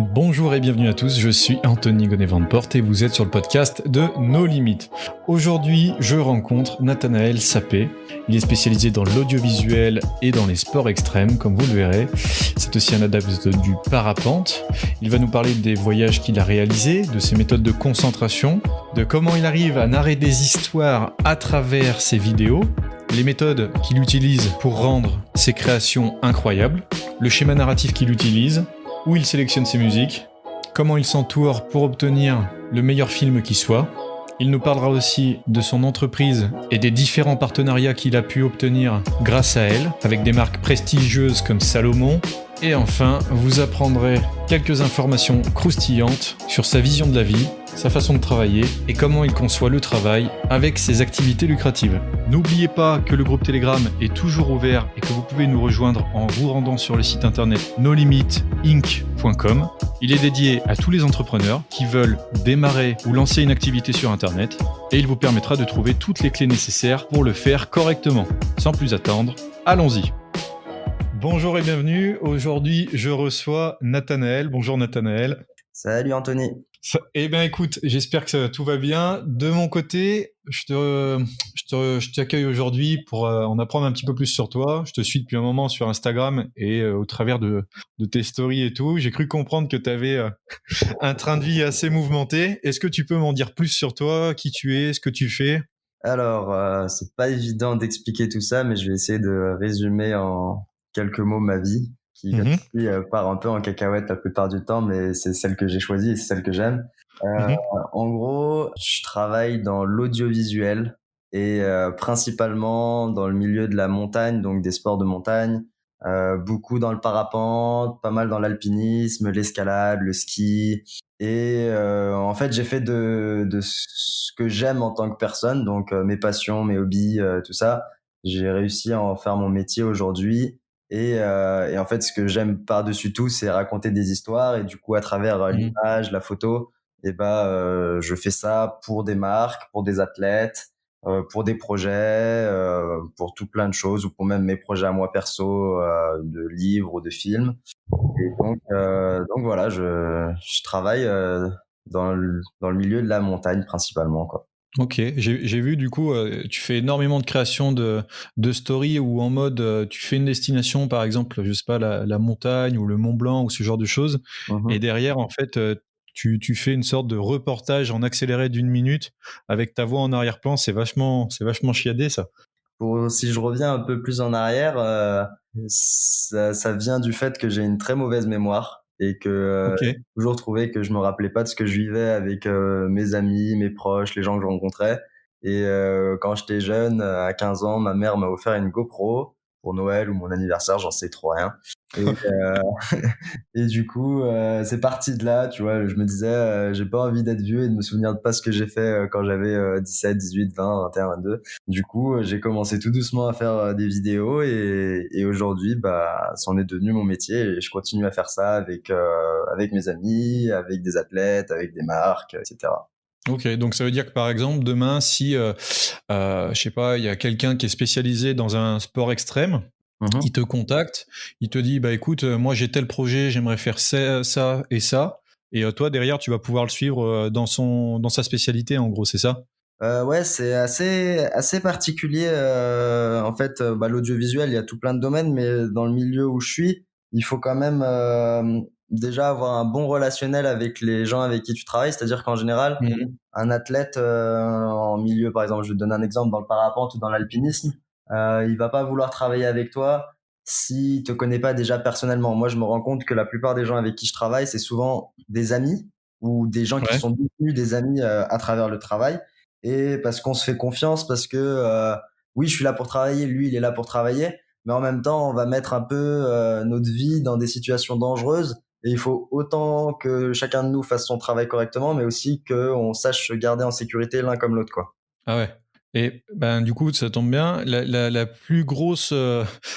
Bonjour et bienvenue à tous, je suis Anthony Gonnet-Vandeporte et vous êtes sur le podcast de No Limit. Aujourd'hui, je rencontre Nathanaël Sapé. Il est spécialisé dans l'audiovisuel et dans les sports extrêmes, comme vous le verrez. C'est aussi un adepte du parapente. Il va nous parler des voyages qu'il a réalisés, de ses méthodes de concentration, de comment il arrive à narrer des histoires à travers ses vidéos, les méthodes qu'il utilise pour rendre ses créations incroyables, le schéma narratif qu'il utilise, où il sélectionne ses musiques, comment il s'entoure pour obtenir le meilleur film qui soit. Il nous parlera aussi de son entreprise et des différents partenariats qu'il a pu obtenir grâce à elle, avec des marques prestigieuses comme Salomon. Et enfin, vous apprendrez quelques informations croustillantes sur sa vision de la vie, sa façon de travailler et comment il conçoit le travail avec ses activités lucratives. N'oubliez pas que le groupe Telegram est toujours ouvert et que vous pouvez nous rejoindre en vous rendant sur le site internet nolimitinc.com. Il est dédié à tous les entrepreneurs qui veulent démarrer ou lancer une activité sur internet et il vous permettra de trouver toutes les clés nécessaires pour le faire correctement. Sans plus attendre, allons-y. Bonjour et bienvenue. Aujourd'hui, je reçois Nathanaël. Bonjour Nathanaël. Salut Anthony. Eh bien écoute, j'espère que tout va bien. De mon côté, je t'accueille aujourd'hui pour en apprendre un petit peu plus sur toi. Je te suis depuis un moment sur Instagram et au travers de tes stories et tout. J'ai cru comprendre que tu avais un train de vie assez mouvementé. Est-ce que tu peux m'en dire plus sur toi, qui tu es, ce que tu fais ? Alors, c'est pas évident d'expliquer tout ça, mais je vais essayer de résumer en quelques mots ma vie, qui part un peu en cacahuète la plupart du temps, mais c'est celle que j'ai choisie et c'est celle que j'aime. En gros, je travaille dans l'audiovisuel et principalement dans le milieu de la montagne, donc des sports de montagne, beaucoup dans le parapente, pas mal dans l'alpinisme, l'escalade, le ski. Et en fait, j'ai fait de ce que j'aime en tant que personne, donc mes passions, mes hobbies, tout ça. J'ai réussi à en faire mon métier aujourd'hui. Et en fait, ce que j'aime par-dessus tout, c'est raconter des histoires. Et du coup, à travers l'image, la photo, je fais ça pour des marques, pour des athlètes, pour des projets, pour tout plein de choses, ou pour même mes projets à moi perso, de livres ou de films. Et donc voilà, je travaille dans le milieu de la montagne principalement, quoi. Ok, j'ai vu du coup, tu fais énormément de créations de stories où en mode tu fais une destination, par exemple, je sais pas, la montagne ou le Mont Blanc ou ce genre de choses, et derrière en fait tu fais une sorte de reportage en accéléré d'1 minute avec ta voix en arrière-plan, c'est vachement chiadé ça. Si je reviens un peu plus en arrière, ça vient du fait que j'ai une très mauvaise mémoire et que Ok. j'ai toujours trouvé que je me rappelais pas de ce que je vivais avec mes amis, mes proches, les gens que je rencontrais. Et quand j'étais jeune, à 15 ans, ma mère m'a offert une GoPro pour Noël ou mon anniversaire, j'en sais trop rien. Et, et du coup, c'est parti de là, tu vois. Je me disais, j'ai pas envie d'être vieux et de me souvenir de pas ce que j'ai fait quand j'avais 17, 18, 20, 21, 22. Du coup, j'ai commencé tout doucement à faire des vidéos et aujourd'hui, c'en est devenu mon métier et je continue à faire ça avec mes amis, avec des athlètes, avec des marques, etc. Ok, donc ça veut dire que par exemple demain, si je sais pas, il y a quelqu'un qui est spécialisé dans un sport extrême, il te contacte, il te dit bah écoute, moi j'ai tel projet, j'aimerais faire ça et ça, et toi derrière tu vas pouvoir le suivre dans sa spécialité en gros, c'est ça? Ouais, c'est assez particulier. En fait, l'audiovisuel, il y a tout plein de domaines, mais dans le milieu où je suis, il faut quand même déjà avoir un bon relationnel avec les gens avec qui tu travailles. C'est-à-dire qu'en général, un athlète en milieu, par exemple, je vais te donner un exemple dans le parapente ou dans l'alpinisme, il va pas vouloir travailler avec toi s'il te connaît pas déjà personnellement. Moi, je me rends compte que la plupart des gens avec qui je travaille, c'est souvent des amis ou des gens qui Ouais. sont devenus des amis à travers le travail. Et parce qu'on se fait confiance, parce que oui, je suis là pour travailler, lui, il est là pour travailler, mais en même temps, on va mettre un peu notre vie dans des situations dangereuses. Et il faut autant que chacun de nous fasse son travail correctement, mais aussi qu'on sache se garder en sécurité l'un comme l'autre, quoi. Ah ouais. Et ben du coup ça tombe bien. La plus grosse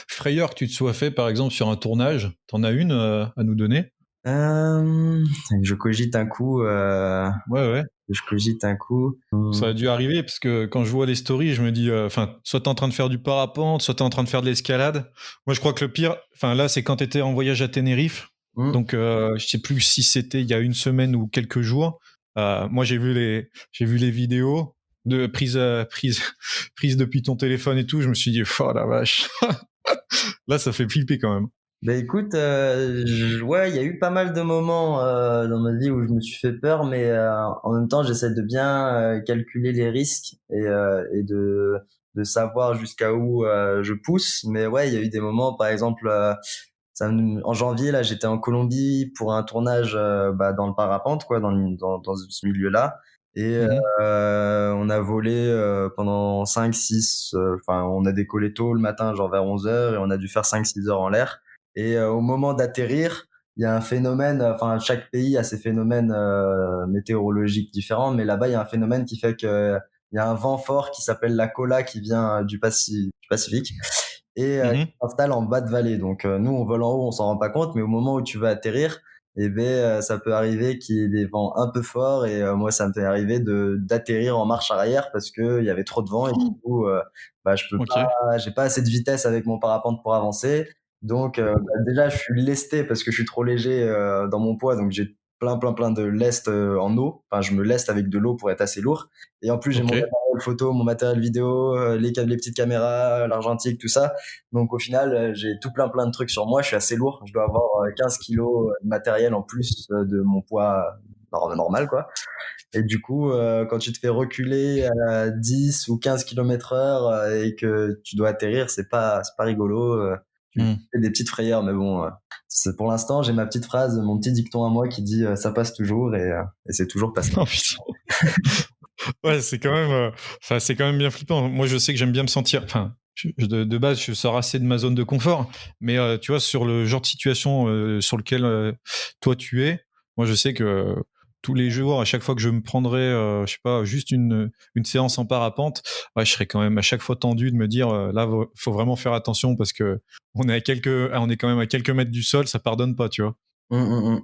frayeur que tu te sois fait par exemple sur un tournage, t'en as une à nous donner? Je cogite un coup. Ouais. Je cogite un coup. Ça a dû arriver parce que quand je vois les stories, je me dis, soit t'es en train de faire du parapente, soit t'es en train de faire de l'escalade. Moi, je crois que le pire, là, c'est quand t'étais en voyage à Tenerife. Mm. Donc, je sais plus si c'était il y a une semaine ou quelques jours. Moi, j'ai vu les vidéos de prise depuis ton téléphone et tout. Je me suis dit, oh la vache. Là, ça fait flipper quand même. Bah écoute, ouais, il y a eu pas mal de moments dans ma vie où je me suis fait peur, mais en même temps, j'essaie de bien calculer les risques et de savoir jusqu'à où je pousse. Mais ouais, il y a eu des moments, par exemple, en janvier, là, j'étais en Colombie pour un tournage bah, dans le parapente, quoi, dans ce milieu-là. Et Mhm. on a volé pendant 5-6, enfin, on a décollé tôt le matin, genre vers 11 heures, et on a dû faire 5-6 heures en l'air. Et au moment d'atterrir, il y a un phénomène, enfin, chaque pays a ses phénomènes météorologiques différents, mais là-bas, il y a un phénomène qui fait que il y a un vent fort qui s'appelle la Cola qui vient du Pacifique et Mhm. qui s'installe en bas de vallée. Donc nous, on vole en haut, on s'en rend pas compte, mais au moment où tu vas atterrir, eh ben ça peut arriver qu'il y ait des vents un peu forts et moi, ça me fait arriver de d'atterrir en marche arrière parce que il y avait trop de vent et du coup, bah je peux Ok. pas, j'ai pas assez de vitesse avec mon parapente pour avancer. Donc bah, déjà, je suis lesté parce que je suis trop léger dans mon poids, donc j'ai plein de lest en eau. Enfin, je me leste avec de l'eau pour être assez lourd. Et en plus, j'ai Ok. mon matériel photo, mon matériel vidéo, les petites caméras, l'argentique, tout ça. Donc au final, j'ai tout plein de trucs sur moi. Je suis assez lourd. Je dois avoir 15 kilos de matériel en plus de mon poids normal, quoi. Et du coup, quand tu te fais reculer à 10 ou 15 km heure et que tu dois atterrir, c'est pas rigolo. Tu Hmm. fais des petites frayeurs, mais bon, pour l'instant, j'ai ma petite phrase, mon petit dicton à moi qui dit ça passe toujours et c'est toujours passé. Oh, putain. Ouais, c'est quand même, enfin, c'est quand même bien flippant. Moi, je sais que j'aime bien me sentir, enfin, de base, je sors assez de ma zone de confort, mais tu vois, sur le genre de situation sur lequel toi tu es, moi, je sais que tous les jours, à chaque fois que je me prendrais, je sais pas, juste une séance en parapente, ouais, je serais quand même à chaque fois tendu de me dire, là, faut vraiment faire attention parce que on est quand même à quelques mètres du sol, ça pardonne pas, tu vois. Mm.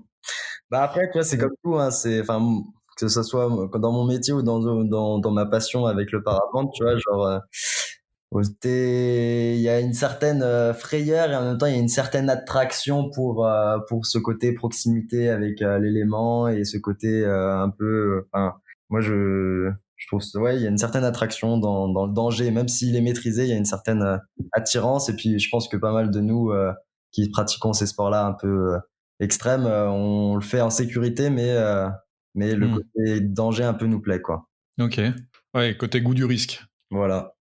Bah après, tu vois, c'est comme tout, hein, enfin, que ce soit dans mon métier ou dans ma passion avec le parapente, tu vois, genre, il y a une certaine frayeur et en même temps, il y a une certaine attraction pour ce côté proximité avec l'élément et ce côté un peu, enfin, moi, je trouve, ouais, il y a une certaine attraction dans le danger, même s'il est maîtrisé, il y a une certaine attirance et puis je pense que pas mal de nous qui pratiquons ces sports-là un peu extrême, on le fait en sécurité, mais le Hmm. côté danger un peu nous plaît, quoi. Ok. Ouais, côté goût du risque. Voilà.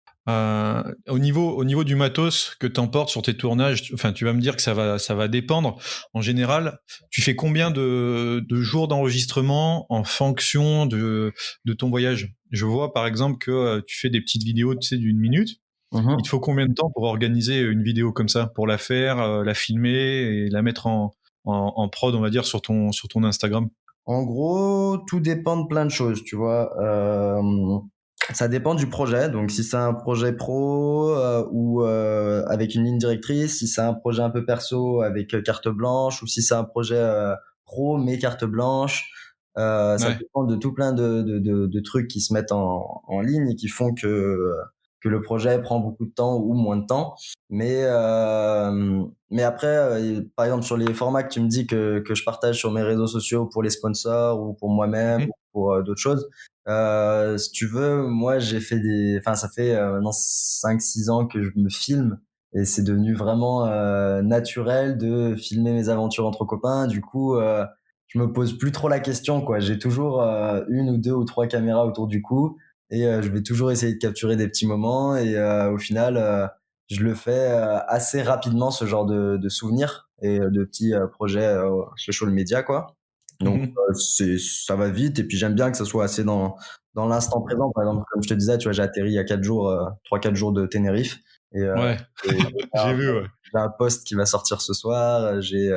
Au niveau du matos que tu emportes sur tes tournages, enfin, tu vas me dire que ça va dépendre. En général, tu fais combien de jours d'enregistrement en fonction de ton voyage? Je vois par exemple que tu fais des petites vidéos, tu sais, d'une minute. Il te Mhm. faut combien de temps pour organiser une vidéo comme ça, pour la faire, la filmer et la mettre en prod, on va dire, sur ton Instagram? En gros, tout dépend de plein de choses, tu vois. Ça dépend du projet. Donc, si c'est un projet pro ou avec une ligne directrice, si c'est un projet un peu perso avec carte blanche, ou si c'est un projet pro mais carte blanche, ça Ouais. dépend de tout plein de trucs qui se mettent en ligne et qui font que le projet prend beaucoup de temps ou moins de temps. Mais après, par exemple, sur les formats que tu me dis que je partage sur mes réseaux sociaux pour les sponsors ou pour moi-même Mhm. ou pour d'autres choses, si tu veux, moi, enfin, ça fait maintenant 5-6 ans que je me filme et c'est devenu vraiment naturel de filmer mes aventures entre copains. Du coup, je me pose plus trop la question, quoi. J'ai toujours une ou deux ou trois caméras autour du cou et je vais toujours essayer de capturer des petits moments et au final je le fais assez rapidement ce genre de souvenirs et de petits projets social media, quoi. Donc Mhm. ça va vite et puis j'aime bien que ça soit assez dans l'instant présent. Par exemple, comme je te disais, tu vois, j'ai atterri il y a 4 jours, 3-4 jours de Tenerife et, Ouais, j'ai vu, ouais. j'ai un post qui va sortir ce soir, j'ai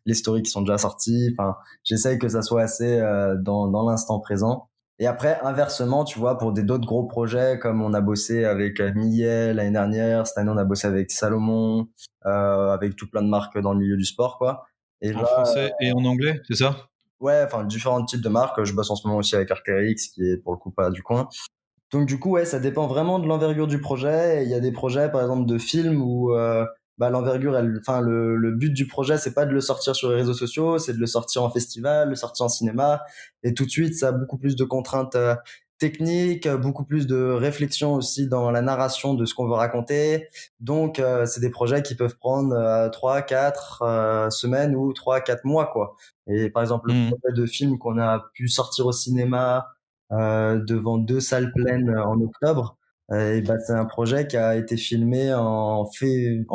les stories qui sont déjà sorties. Enfin, j'essaye que ça soit assez dans l'instant présent. Et après, inversement, tu vois, pour d'autres gros projets, comme on a bossé avec Millet l'année dernière, cette année on a bossé avec Salomon, avec tout plein de marques dans le milieu du sport, quoi. Et En là, français et en anglais, c'est ça? ouais, enfin, différents types de marques. Je bosse en ce moment aussi avec Arc'teryx, qui est pour le coup pas du coin. Donc du coup, ouais, ça dépend vraiment de l'envergure du projet. Et il y a des projets, par exemple, de films où l'envergure, enfin le but du projet, c'est pas de le sortir sur les réseaux sociaux, c'est de le sortir en festival, le sortir en cinéma, et tout de suite, ça a beaucoup plus de contraintes techniques, beaucoup plus de réflexion aussi dans la narration de ce qu'on veut raconter. Donc, c'est des projets qui peuvent prendre 3, 4 semaines ou 3, 4 mois, quoi. Et par exemple, le Mhm. projet de film qu'on a pu sortir au cinéma devant 2 salles pleines en octobre, et bah, c'est un projet qui a été filmé en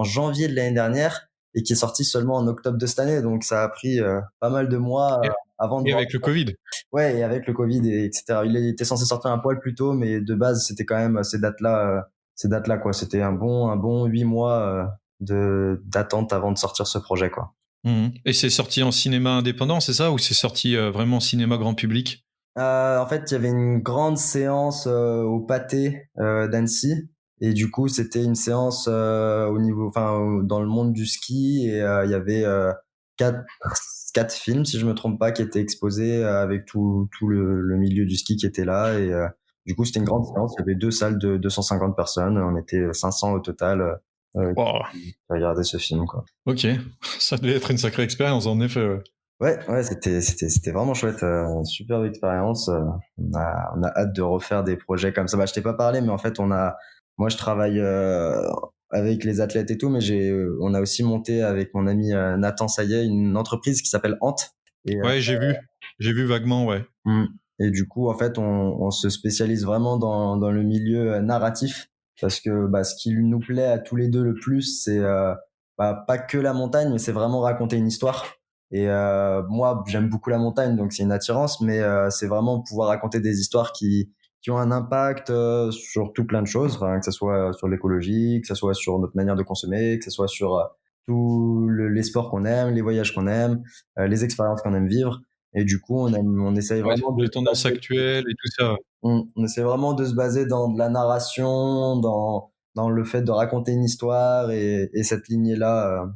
janvier de l'année dernière et qui est sorti seulement en octobre de cette année. Donc, ça a pris pas mal de mois Et, avant de et voir. avec le Covid. Ouais, et avec le Covid, etc. Il était censé sortir un poil plus tôt, mais de base, c'était quand même ces dates-là, quoi. C'était un bon 8 mois d'attente avant de sortir ce projet, quoi. Mhm. Et c'est sorti en cinéma indépendant, c'est ça? Ou c'est sorti vraiment en cinéma grand public? En fait, il y avait une grande séance au Pâté d'Annecy, et du coup, c'était une séance au niveau, enfin, dans le monde du ski, et il y avait quatre, quatre films, si je me trompe pas, qui étaient exposés avec tout le milieu du ski qui était là, et du coup, c'était une grande séance. Il y avait 2 salles de 250 personnes. On était 500 au total Wow. qui regardaient ce film, quoi. Ok, ça devait être une sacrée expérience en effet. Ouais. Ouais, c'était vraiment chouette, superbe expérience. On a hâte de refaire des projets comme ça. Bah, je t'ai pas parlé, mais en fait, moi, je travaille avec les athlètes et tout, mais on a aussi monté avec mon ami Nathan Sayet une entreprise qui s'appelle Ant. Et, Ouais, j'ai vu vaguement, ouais. mm, et du coup, en fait, on se spécialise vraiment dans le milieu narratif, parce que bah, ce qui nous plaît à tous les deux le plus, c'est pas que la montagne, mais c'est vraiment raconter une histoire. Et moi, j'aime beaucoup la montagne, donc c'est une attirance, mais c'est vraiment pouvoir raconter des histoires qui ont un impact sur tout plein de choses, enfin, que ce soit sur l'écologie, que ce soit sur notre manière de consommer, que ce soit sur les sports qu'on aime, les voyages qu'on aime, les expériences qu'on aime vivre. Et du coup, on essaye Ouais, vraiment les tendances actuelles et tout ça. on essaie vraiment de se baser dans de la narration, dans le fait de raconter une histoire, et cette lignée-là,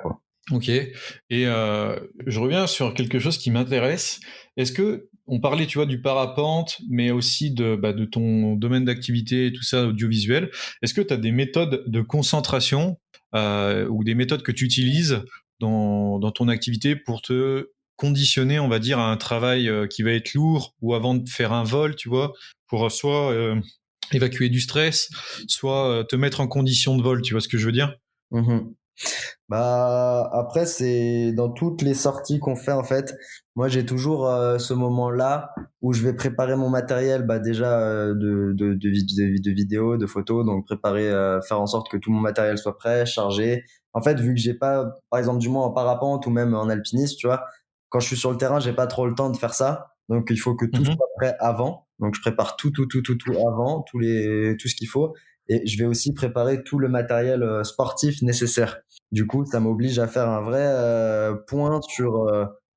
quoi. Ok. Et je reviens sur quelque chose qui m'intéresse. Est-ce que on parlait, tu vois, du parapente, mais aussi de ton domaine d'activité et tout ça, audiovisuel. Est-ce que tu as des méthodes de concentration ou des méthodes que tu utilises dans ton activité pour te conditionner, on va dire, à un travail qui va être lourd ou avant de faire un vol, tu vois, pour soit évacuer du stress, soit te mettre en condition de vol, tu vois ce que je veux dire? Mhm. Bah après, c'est dans toutes les sorties qu'on fait, en fait. Moi, j'ai toujours ce moment-là où je vais préparer mon matériel, bah déjà de vidéos, de photos, donc préparer, faire en sorte que tout mon matériel soit prêt, chargé. En fait, vu que j'ai pas, par exemple, du moins en parapente ou même en alpinisme, tu vois, quand je suis sur le terrain, j'ai pas trop le temps de faire ça, donc il faut que tout Mhm. soit prêt avant. Donc je prépare tout avant, tout ce qu'il faut, et je vais aussi préparer tout le matériel sportif nécessaire. Du coup, ça m'oblige à faire un vrai point sur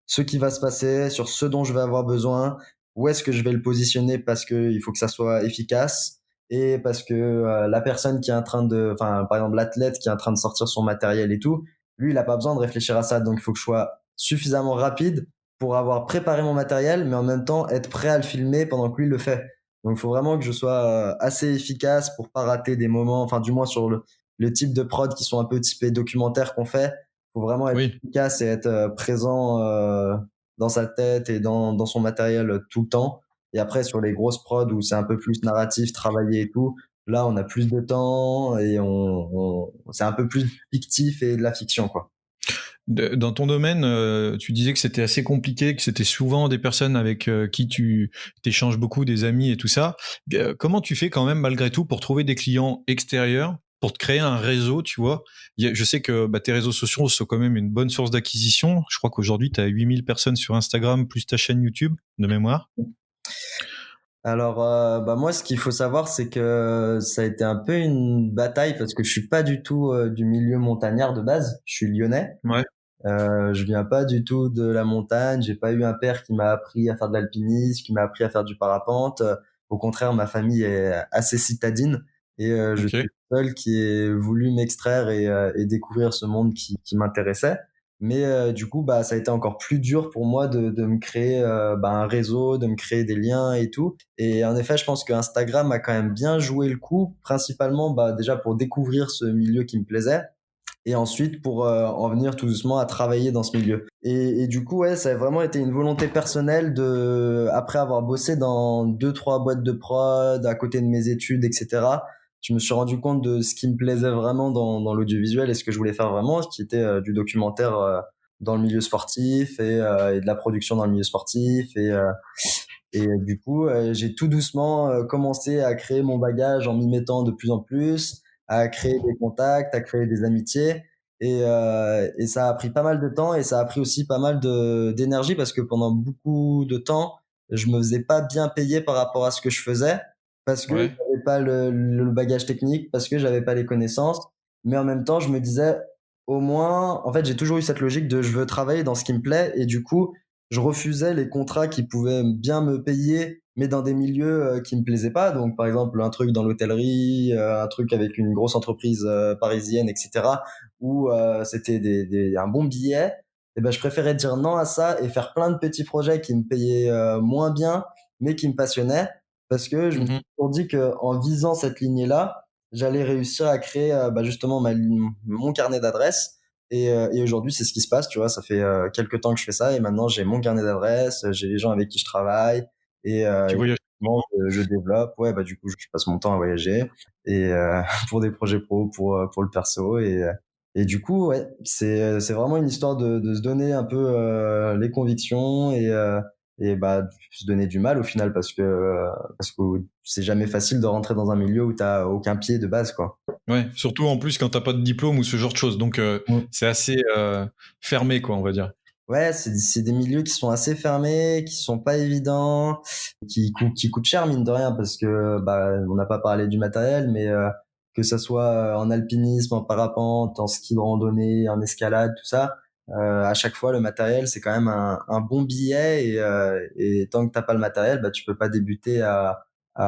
ce qui va se passer, sur ce dont je vais avoir besoin, où est-ce que je vais le positionner, parce que il faut que ça soit efficace, et parce que la personne qui est en train de, enfin, par exemple, l'athlète qui est en train de sortir son matériel et tout, lui, il a pas besoin de réfléchir à ça. Donc, il faut que je sois suffisamment rapide pour avoir préparé mon matériel, mais en même temps être prêt à le filmer pendant que lui le fait. Donc, il faut vraiment que je sois assez efficace pour pas rater des moments, enfin, du moins sur le type de prod qui sont un peu typés documentaires qu'on fait. Faut vraiment être Oui. efficace et être présent dans sa tête et dans son matériel tout le temps. Et après, sur les grosses prods où c'est un peu plus narratif, travaillé et tout, là, on a plus de temps et c'est un peu plus fictif et de la fiction, quoi. Dans ton domaine, tu disais que c'était assez compliqué, que c'était souvent des personnes avec qui tu t'échanges beaucoup, des amis et tout ça. Comment tu fais quand même malgré tout pour trouver des clients extérieurs, pour te créer un réseau, tu vois? Je sais que tes réseaux sociaux sont quand même une bonne source d'acquisition. Je crois qu'aujourd'hui, tu as 8000 personnes sur Instagram, plus ta chaîne YouTube, de mémoire. Alors, bah moi, ce qu'il faut savoir, c'est que ça a été un peu une bataille parce que je suis pas du tout du milieu montagnard de base. Je suis lyonnais. Ouais, Je viens pas du tout de la montagne. J'ai pas eu un père qui m'a appris à faire de l'alpinisme, qui m'a appris à faire du parapente. Au contraire, ma famille est assez citadine, et je ok. suis le seul qui ait voulu m'extraire et découvrir ce monde qui m'intéressait. Mais du coup, bah, ça a été encore plus dur pour moi de me créer un réseau, de me créer des liens et tout. Et en effet, je pense que Instagram a quand même bien joué le coup, principalement bah, déjà pour découvrir ce milieu qui me plaisait, et ensuite pour en venir tout doucement à travailler dans ce milieu. Et du coup, ouais, ça a vraiment été une volonté personnelle de, après avoir bossé dans 2-3 boîtes de prod à côté de mes études, etc. Je me suis rendu compte de ce qui me plaisait vraiment dans l'audiovisuel et ce que je voulais faire vraiment, ce qui était du documentaire dans le milieu sportif et de la production dans le milieu sportif et du coup, j'ai tout doucement commencé à créer mon bagage en m'y mettant de plus en plus, à créer des contacts, à créer des amitiés. Et ça a pris pas mal de temps et ça a pris aussi pas mal d'énergie parce que pendant beaucoup de temps, je me faisais pas bien payer par rapport à ce que je faisais parce que Ouais. j'avais pas le bagage technique, parce que j'avais pas les connaissances. Mais en même temps, je me disais, au moins, en fait, j'ai toujours eu cette logique de je veux travailler dans ce qui me plaît et du coup, je refusais les contrats qui pouvaient bien me payer, mais dans des milieux qui me plaisaient pas. Donc, par exemple, un truc dans l'hôtellerie, un truc avec une grosse entreprise parisienne, etc., où c'était un bon billet. Et ben, je préférais dire non à ça et faire plein de petits projets qui me payaient moins bien, mais qui me passionnaient, parce que je me suis Mhm. toujours dit que en visant cette lignée-là, j'allais réussir à créer justement mon carnet d'adresses et aujourd'hui, c'est ce qui se passe, tu vois. Ça fait quelques temps que je fais ça et maintenant, j'ai mon carnet d'adresses, j'ai les gens avec qui je travaille Tu voyages effectivement, je développe. Ouais, bah du coup, je passe mon temps à voyager et pour des projets pro, pour le perso et du coup, ouais, c'est vraiment une histoire de se donner un peu les convictions et bah se donner du mal au final parce que c'est jamais facile de rentrer dans un milieu où t'as aucun pied de base, quoi. Ouais, surtout en plus quand t'as pas de diplôme ou ce genre de choses. Donc c'est assez fermé, quoi, on va dire. Ouais, c'est des milieux qui sont assez fermés, qui sont pas évidents, qui coûtent cher mine de rien parce que bah on n'a pas parlé du matériel, mais que ça soit en alpinisme, en parapente, en ski de randonnée, en escalade, tout ça, à chaque fois le matériel c'est quand même un bon billet et tant que t'as pas le matériel, bah tu peux pas débuter à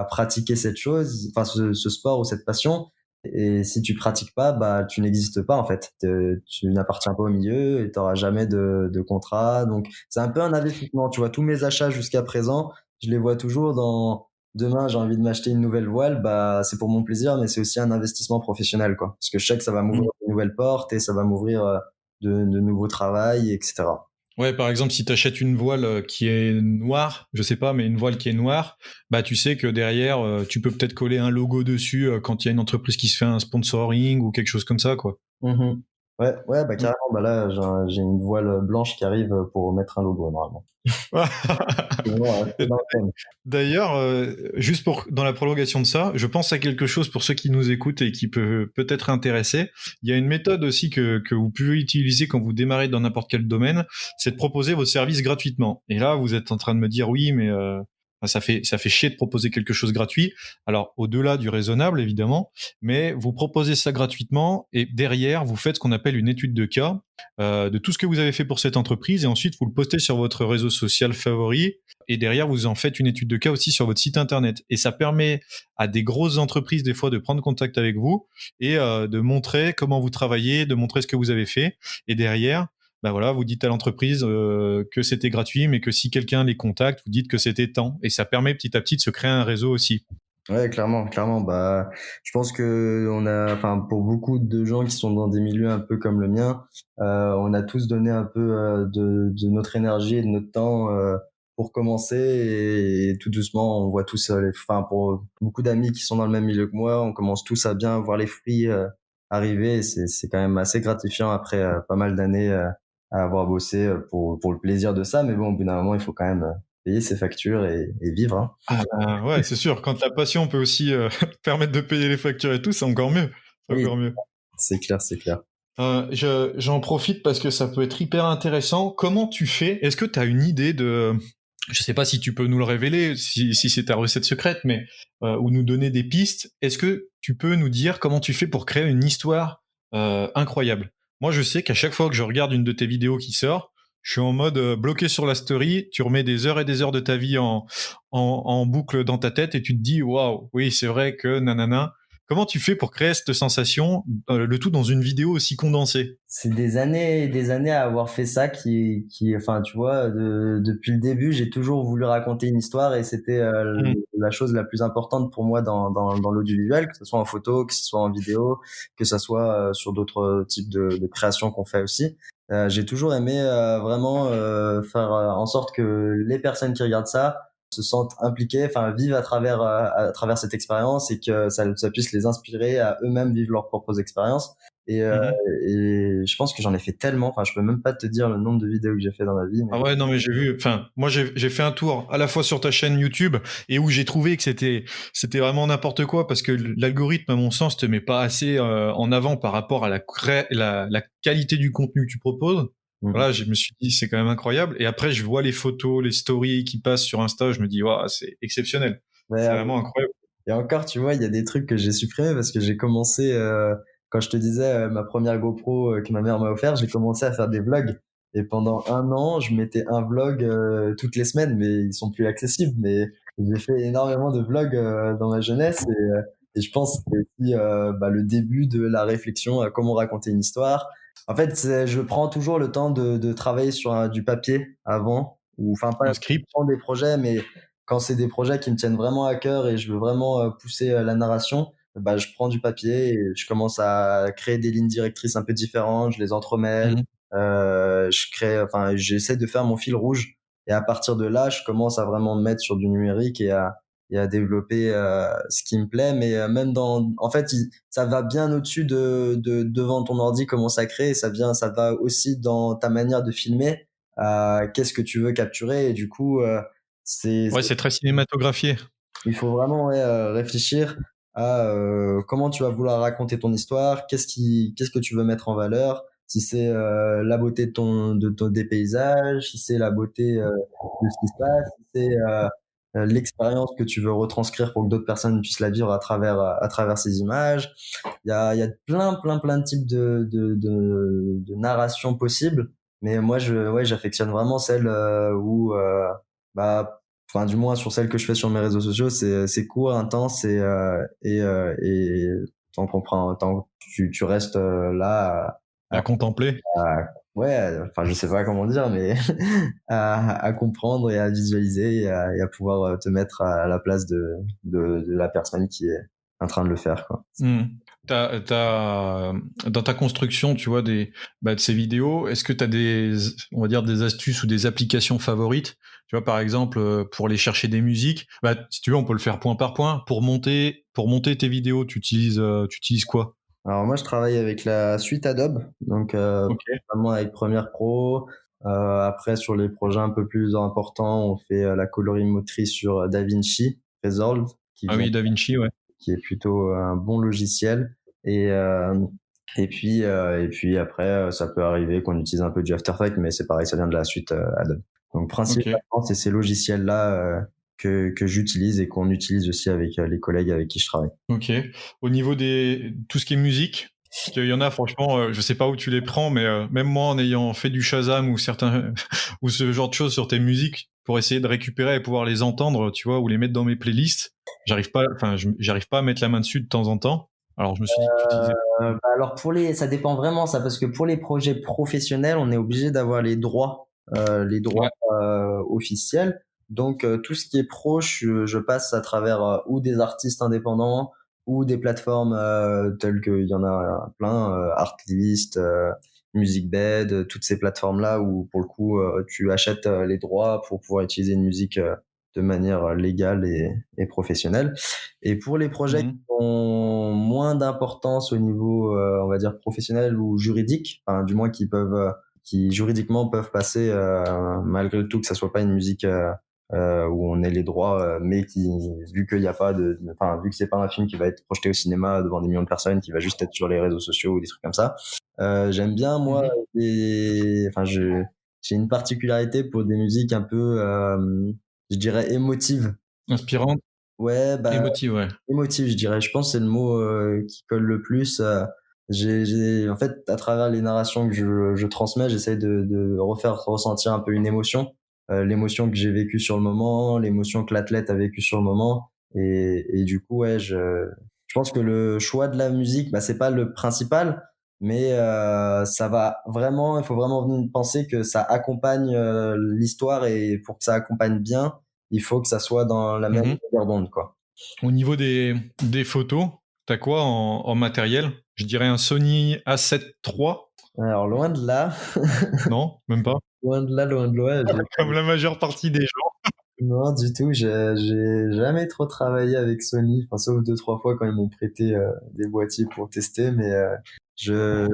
pratiquer cette chose, enfin ce sport ou cette passion. Et si tu pratiques pas, bah tu n'existes pas en fait. Tu n'appartiens pas au milieu et tu n'auras jamais de contrat. Donc c'est un peu un investissement. Tu vois, tous mes achats jusqu'à présent, je les vois toujours dans demain j'ai envie de m'acheter une nouvelle voile, bah c'est pour mon plaisir, mais c'est aussi un investissement professionnel quoi. Parce que je sais que ça va m'ouvrir de nouvelles portes et ça va m'ouvrir de nouveaux travails, etc. Ouais, par exemple, si tu achètes une voile qui est noire, je sais pas, mais une voile qui est noire, bah tu sais que derrière, tu peux peut-être coller un logo dessus quand il y a une entreprise qui se fait un sponsoring ou quelque chose comme ça, quoi. Mhm. Ouais, ouais, bah carrément. Bah là, j'ai une voile blanche qui arrive pour mettre un logo normalement. C'est vraiment assez dans le thème. D'ailleurs, juste pour dans la prolongation de ça, je pense à quelque chose pour ceux qui nous écoutent et qui peut peut-être intéresser. Il y a une méthode aussi que vous pouvez utiliser quand vous démarrez dans n'importe quel domaine, c'est de proposer vos services gratuitement. Et là, vous êtes en train de me dire oui, mais ça fait chier de proposer quelque chose gratuit. Alors au-delà du raisonnable évidemment, mais vous proposez ça gratuitement et derrière vous faites ce qu'on appelle une étude de cas de tout ce que vous avez fait pour cette entreprise et ensuite vous le postez sur votre réseau social favori et derrière vous en faites une étude de cas aussi sur votre site internet et ça permet à des grosses entreprises des fois de prendre contact avec vous et de montrer comment vous travaillez, de montrer ce que vous avez fait et derrière bah voilà, vous dites à l'entreprise que c'était gratuit, mais que si quelqu'un les contacte, vous dites que c'était tant. Et ça permet petit à petit de se créer un réseau aussi. Ouais, clairement, clairement. Bah, je pense que enfin, pour beaucoup de gens qui sont dans des milieux un peu comme le mien, on a tous donné un peu de notre énergie et de notre temps pour commencer et tout doucement, on voit tous, enfin, pour beaucoup d'amis qui sont dans le même milieu que moi, on commence tous à bien voir les fruits arriver. Et c'est quand même assez gratifiant après pas mal d'années à avoir bossé pour le plaisir de ça. Mais bon, au bout d'un moment, il faut quand même payer ses factures et vivre, hein. Ah ben, ouais, c'est sûr. Quand la passion peut aussi permettre de payer les factures et tout, c'est encore mieux. C'est Oui, encore mieux. c'est clair, c'est clair. J'en profite parce que ça peut être hyper intéressant. Comment tu fais? Est-ce que tu as une idée de... Je sais pas si tu peux nous le révéler, si c'est ta recette secrète, mais ou nous donner des pistes. Est-ce que tu peux nous dire comment tu fais pour créer une histoire incroyable? Moi, je sais qu'à chaque fois que je regarde une de tes vidéos qui sort, je suis en mode bloqué sur la story. Tu remets des heures et des heures de ta vie en boucle dans ta tête et tu te dis waouh, oui, c'est vrai que nanana. Comment tu fais pour créer cette sensation, le tout dans une vidéo aussi condensée? C'est des années à avoir fait ça enfin, tu vois, depuis le début, j'ai toujours voulu raconter une histoire et c'était Mmh. la chose la plus importante pour moi dans l'audiovisuel, que ce soit en photo, que ce soit en vidéo, que ce soit sur d'autres types de créations qu'on fait aussi. J'ai toujours aimé vraiment faire en sorte que les personnes qui regardent ça se sentent impliquées, enfin vivent à travers cette expérience et que ça puisse les inspirer à eux-mêmes vivre leurs propres expériences. Et, euh, Mmh. et je pense que j'en ai fait tellement, enfin je peux même pas te dire le nombre de vidéos que j'ai fait dans ma vie, mais Ah ouais, non, mais j'ai vu, enfin, moi j'ai fait un tour à la fois sur ta chaîne YouTube et où j'ai trouvé que c'était vraiment n'importe quoi parce que l'algorithme, à mon sens, te met pas assez en avant par rapport à la qualité du contenu que tu proposes. mm. Voilà, je me suis dit, c'est quand même incroyable. Et après, je vois les photos, les stories qui passent sur Insta, je me dis, waouh, c'est exceptionnel. Ouais, C'est vraiment incroyable. et encore, tu vois, il y a des trucs que j'ai supprimés parce que j'ai commencé, quand je te disais ma première GoPro que ma mère m'a offert, j'ai commencé à faire des vlogs. Et pendant un an, je mettais un vlog toutes les semaines, mais ils sont plus accessibles. Mais j'ai fait énormément de vlogs dans ma jeunesse et je pense que c'est aussi le début de la réflexion à comment raconter une histoire. En fait, je prends toujours le temps de travailler sur du papier avant, ou enfin pas Un script. prendre des projets, mais quand c'est des projets qui me tiennent vraiment à cœur et je veux vraiment pousser la narration, bah, je prends du papier et je commence à créer des lignes directrices un peu différentes, je les entremêle, Mhm. enfin, j'essaie de faire mon fil rouge et à partir de là, je commence à vraiment me mettre sur du numérique et à développer ce qui me plaît. Mais même en fait, ça va bien au-dessus devant ton ordi comment ça crée, et ça va aussi dans ta manière de filmer. Qu'est-ce que tu veux capturer et du coup, Ouais, c'est très cinématographié. il faut vraiment ouais, réfléchir à comment tu vas vouloir raconter ton histoire, qu'est-ce que tu veux mettre en valeur, si c'est la beauté des paysages, si c'est la beauté de ce qui se passe, si c'est l'expérience que tu veux retranscrire pour que d'autres personnes puissent la vivre à travers ces images. Il y a plein de types de narration possibles, mais moi ouais, j'affectionne vraiment celle où bah enfin du moins sur celle que je fais sur mes réseaux sociaux, c'est court, intense et tant que tu restes là À à, contempler. ouais, enfin je sais pas comment dire, mais à comprendre et à visualiser et à pouvoir te mettre à la place de la personne qui est en train de le faire, quoi. Hmm. Dans ta construction, tu vois, de ces vidéos, est-ce que tu as on va dire, des astuces ou des applications favorites? Tu vois, par exemple, pour aller chercher des musiques, bah, si tu veux, on peut le faire point par point. Pour monter tes vidéos, tu utilises quoi? Alors moi je travaille avec la suite Adobe, donc Ok. vraiment avec Premiere Pro. Après sur les projets un peu plus importants, on fait la colorimétrie sur DaVinci Resolve qui Ah vient oui, DaVinci, ouais. qui est plutôt un bon logiciel. Et, euh, et puis après, ça peut arriver qu'on utilise un peu du After Effects, mais c'est pareil, ça vient de la suite Adobe. Donc Ok. principalement, c'est ces logiciels-là que j'utilise et qu'on utilise aussi avec les collègues avec qui je travaille. Ok. Au niveau tout ce qui est musique, parce qu'il y en a, franchement, je sais pas où tu les prends, mais même moi, en ayant fait du Shazam ou ou ce genre de choses sur tes musiques, pour essayer de récupérer et pouvoir les entendre, tu vois, ou les mettre dans mes playlists, j'arrive pas à mettre la main dessus de temps en temps. Alors, je me suis dit que tu utilisais. Alors ça dépend vraiment ça, parce que pour les projets professionnels, on est obligé d'avoir les droits Ouais. officiels. Donc tout ce qui est pro, je passe à travers ou des artistes indépendants ou des plateformes telles qu'il y en a plein, Artlist, MusicBed, toutes ces plateformes-là où pour le coup tu achètes les droits pour pouvoir utiliser une musique de manière légale et professionnelle. Et pour les projets qui Mhm. ont moins d'importance au niveau, on va dire professionnel ou juridique, enfin, du moins qui juridiquement peuvent passer malgré tout que ça soit pas une musique où on ait les droits, mais qui, vu qu'il n'y a pas enfin, vu que c'est pas un film qui va être projeté au cinéma devant des millions de personnes, qui va juste être sur les réseaux sociaux ou des trucs comme ça. J'aime bien moi, Mhm. enfin, j'ai une particularité pour des musiques un peu, je dirais émotives. Inspirante, Ouais, bah émotive, ouais. émotif, je dirais. Je pense que c'est le mot qui colle le plus. En fait, à travers les narrations que je transmets, j'essaie de refaire ressentir un peu une émotion, l'émotion que j'ai vécue sur le moment, l'émotion que l'athlète a vécue sur le moment, et du coup, ouais, je pense que le choix de la musique, bah, c'est pas le principal, mais ça va vraiment, il faut vraiment penser que ça accompagne l'histoire, et pour que ça accompagne bien, il faut que ça soit dans la même Mhm. longueur d'onde, quoi. Au niveau des photos, t'as quoi en matériel? Je dirais un Sony A7 III. Alors loin de là, Non, même pas. loin de là, loin de là, Comme la majeure partie des gens. non, du tout. J'ai jamais trop travaillé avec Sony, enfin, sauf deux, trois fois quand ils m'ont prêté des boîtiers pour tester, mais je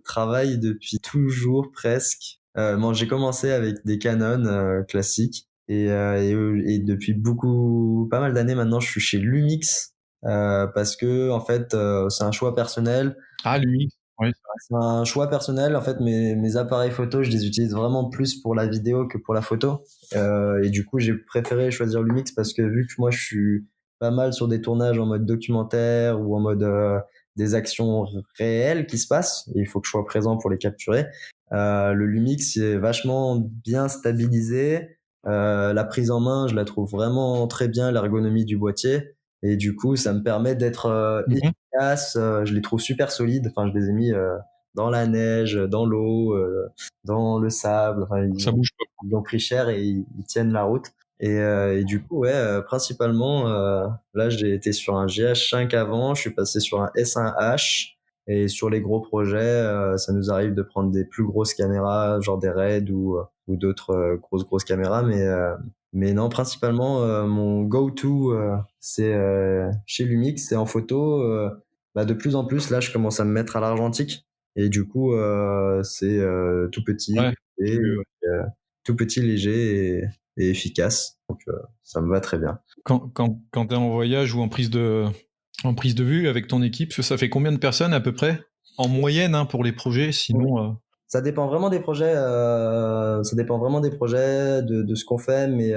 travaille depuis toujours presque. Bon, j'ai commencé avec des Canon classiques, et depuis pas mal d'années maintenant, je suis chez Lumix parce que en fait, c'est un choix personnel. Ah, lui. Oui, C'est un choix personnel. En fait, mes appareils photo, je les utilise vraiment plus pour la vidéo que pour la photo. Et du coup, j'ai préféré choisir Lumix parce que vu que moi, je suis pas mal sur des tournages en mode documentaire ou en mode des actions réelles qui se passent, et il faut que je sois présent pour les capturer. Le Lumix est vachement bien stabilisé. La prise en main, je la trouve vraiment très bien, l'ergonomie du boîtier. Et du coup, ça me permet d'être Mhm. efficace. Je les trouve super solides. Enfin, je les ai mis dans la neige, dans l'eau, dans le sable. Enfin, Ça bouge pas. ils ont pris cher et ils tiennent la route. Et du coup, ouais, principalement, là, j'ai été sur un GH5 avant, je suis passé sur un S1H. Et sur les gros projets, ça nous arrive de prendre des plus grosses caméras, genre des RED ou d'autres grosses caméras. Mais non, principalement, mon go-to, c'est chez Lumix, c'est en photo. Bah, de plus en plus, là, je commence à me mettre à l'argentique. Et du coup, c'est tout petit, Ouais, et j'ai vu, ouais. tout petit, léger et efficace. Donc, ça me va très bien. Quand t'es en voyage ou en prise de vue avec ton équipe, ça fait combien de personnes à peu près? En moyenne, hein, pour les projets, sinon. Ça dépend vraiment des projets. Ça dépend vraiment des projets, de ce qu'on fait, mais